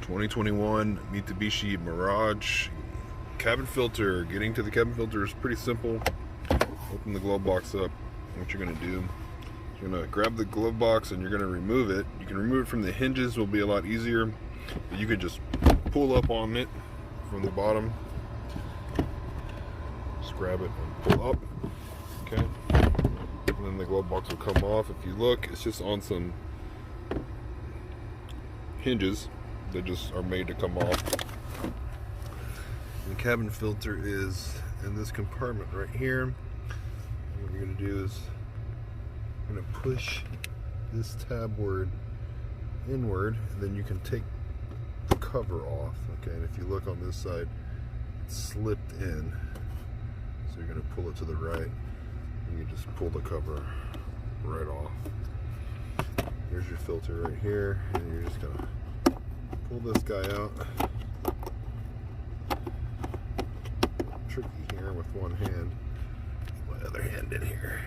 2021 Mitsubishi Mirage cabin filter. Getting to the cabin filter is pretty simple. Open the glove box up. What you're going to do, you're going to grab the glove box and you're going to remove it. You can remove it from the hinges, will be a lot easier. But you could just pull up on it from the bottom. Just grab it and pull up. Okay. And then the glove box will come off. If you look, it's just on some hinges that just are made to come off. The cabin filter is in this compartment right here. And what you're going to do is you're going to push this tabward inward, and then you can take the cover off. Okay, and if you look on this side, it's slipped in. So you're going to pull it to the right, and you just pull the cover right off. Here's your filter right here, and you're just going to pull this guy out. Tricky here with one hand. Get my other hand in here.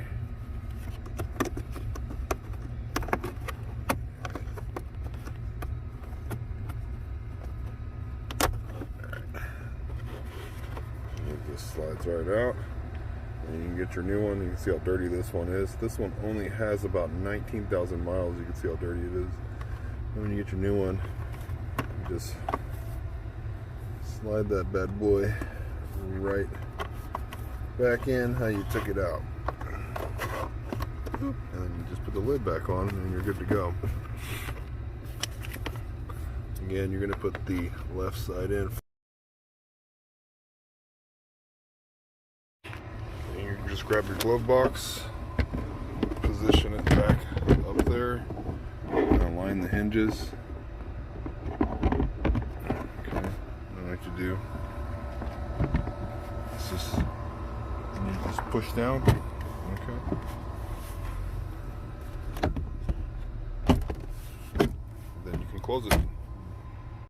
It just slides right out. And you can get your new one. You can see how dirty this one is. This one only has about 19,000 miles. You can see how dirty it is. And when you get your new one, you just slide that bad boy right back in how you took it out. And then you just put the lid back on and you're good to go. Again, you're going to put the left side in. And you just grab your glove box, position it back up there, and align the hinges. Okay, I like to do. It's just, and you just push down. Okay. Then you can close it.